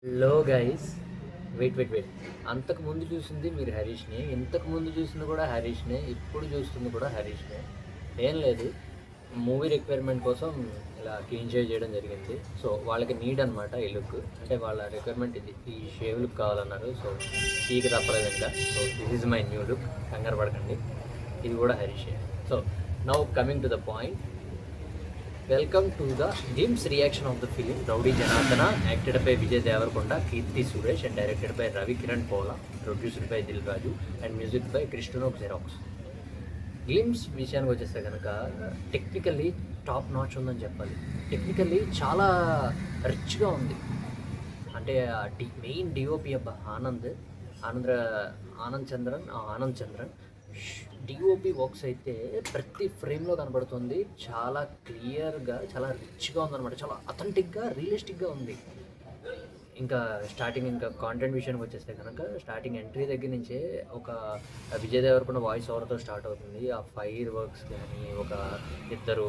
Hello guys, wait అంతకు ముందు చూసింది మీరు హరీష్నే, ఇంతకు ముందు చూసింది కూడా హరీష్నే, ఇప్పుడు చూస్తుంది కూడా హరీష్నే. ఏం లేదు, మూవీ రిక్వైర్మెంట్ కోసం ఇలా క్లీన్ షేవ్ చేయడం జరిగింది. సో వాళ్ళకి నీడ్ అనమాట ఈ లుక్, అంటే వాళ్ళ రిక్వైర్మెంట్ ఇది, ఈ షేవ్ లుక్ కావాలన్నారు. సో పీకి తప్పలేదు ఇంకా. So this is my new look, కంగారు పడకండి, ఇది కూడా హరీషే. So now coming to the point. Welcome to the Jim's reaction of the film Rowdy Janardana, acted by Vijay Devarkonda, Kirti Suresh, and directed by Ravi Kiran Pola, produced by Dil Raju, and music by Krishna Xerox. Glimpse విషయానికి వచ్చేస్తే కనుక technically top notch ఉందని చెప్పాలి. Technically చాలా రిచ్గా ఉంది. అంటే main DOP అబ్బా ఆనంద్ చంద్రన్ డిఓపి వర్క్స్ అయితే ప్రతి ఫ్రేమ్లో కనబడుతుంది. చాలా క్లియర్గా, చాలా రిచ్గా ఉందన్నమాట. చాలా అథెంటిక్గా, రియలిస్టిక్గా ఉంది. ఇంకా కాంటెంట్ విషయానికి వచ్చేస్తే కనుక స్టార్టింగ్ ఎంట్రీ దగ్గర నుంచే ఒక విజయ్ దేవరకొండ వాయిస్ ఓవర్తో స్టార్ట్ అవుతుంది. ఆ ఫైర్ వర్క్స్ కానీ, ఒక ఇద్దరు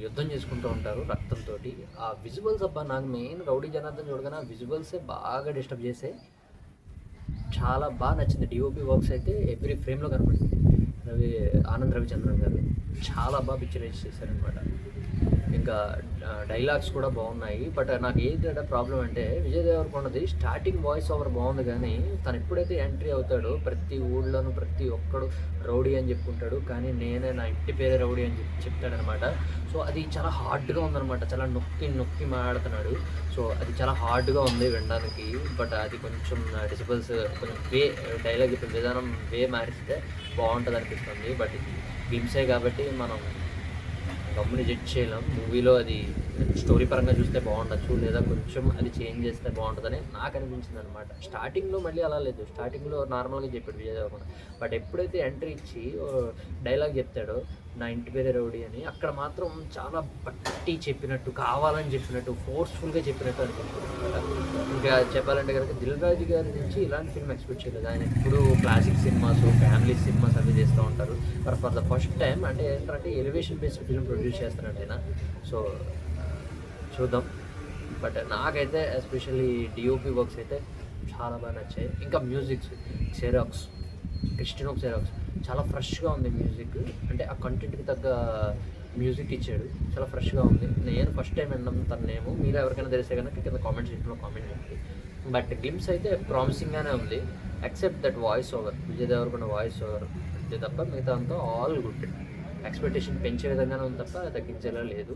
యుద్ధం చేసుకుంటూ ఉంటారు రక్తంతో. ఆ విజువల్స్ అబ్బా, నాకు మెయిన్ రౌడీ జనార్దన్ చూడగానే ఆ విజువల్సే బాగా డిస్టర్బ్ చేసే. చాలా బాగా నచ్చింది. డిఓపి వర్క్స్ అయితే ఎవ్రీ ఫ్రేమ్లో కనపడుతుంది. ఆనంద్ రవిచంద్రన్ గారు చాలా బాగా పిక్చరైజ్ చేశారనమాట. ఇంకా డైలాగ్స్ కూడా బాగున్నాయి. బట్ నాకు ఏంటంటే ప్రాబ్లం అంటే, విజయ్ దేవరకొండది స్టార్టింగ్ వాయిస్ ఓవర్ బాగుంది, కానీ తను ఎప్పుడైతే ఎంట్రీ అవుతాడో ప్రతి ఊళ్ళోనూ ప్రతి ఒక్కడు రౌడీ అని చెప్పుకుంటాడు, కానీ నేనే నా ఇంటి పేరే రౌడీ అని చెప్తాడనమాట. సో అది చాలా హార్డ్గా ఉందన్నమాట. చాలా నొక్కి మాట్లాడుతున్నాడు. సో అది చాలా హార్డ్గా ఉంది వినడానికి. బట్ అది కొంచెం డిసిబల్స్, కొంచెం డైలాగ్ చెప్పే విధానం మారిస్తే బాగుంటుంది అనిపిస్తుంది. బట్ ఇది గ్లిమ్సే కాబట్టి మనం గమ్ముని జడ్జ్ చేయలేం. మూవీలో అది స్టోరీ పరంగా చూస్తే బాగుండొచ్చు, లేదా కొంచెం అది చేంజ్ చేస్తే బాగుంటుందని నాకు అనిపించింది అనమాట. స్టార్టింగ్లో మళ్ళీ అలా లేదు. స్టార్టింగ్లో నార్మల్గా చెప్పాడు విజయ్ దేవరకొండ. బట్ ఎప్పుడైతే ఎంట్రీ ఇచ్చి డైలాగ్ చెప్తాడో, నా ఇంటి పేరే రౌడీ అని, అక్కడ మాత్రం చాలా బట్టి చెప్పినట్టు, కావాలని చెప్పినట్టు, ఫోర్స్ఫుల్గా చెప్పినట్టు అనిపించింది అనమాట. ఇంకా చెప్పాలంటే కనుక దిల్ రాజు గారి నుంచి ఇలాంటి ఫిల్మ్ ఎక్స్పెక్ట్ చేయలేదు. ఆయన ఎప్పుడు క్లాసిక్ సినిమాస్, ఫ్యామిలీ సినిమాస్ అవి చేస్తూ ఉంటారు. ఫర్ ద ఫస్ట్ టైం అంటే ఏంటంటే ఎలివేషన్ బేస్డ్ ఫిల్మ్ ప్రొడ్యూస్ చేస్తారంట ఆయన. సో చూద్దాం. బట్ నాకైతే ఎస్పెషల్లీ డిఓపి వర్క్స్ అయితే చాలా బాగా నచ్చాయి. ఇంకా మ్యూజిక్స్, క్రిస్టియన్ xerox చాలా ఫ్రెష్గా ఉంది మ్యూజిక్. అంటే ఆ కంటెంట్కి తగ్గ మ్యూజిక్ ఇచ్చాడు, చాలా ఫ్రెష్గా ఉంది. నేను ఫస్ట్ టైం విన్నాం తన నేము. మీరు ఎవరికైనా తెలిస్తే కనుక కింద కామెంట్ సెక్షన్లో కామెంట్ చేయండి. బట్ గ్లిమ్స్ అయితే ప్రామిసింగ్గానే ఉంది, except that voice over, Vijay Deverakonda voice over అంతే తప్ప మిగతా అంతా ఆల్ గుడ్. ఎక్స్పెక్టేషన్ పెంచే విధంగానే ఉంది తప్ప తగ్గించేలా లేదు.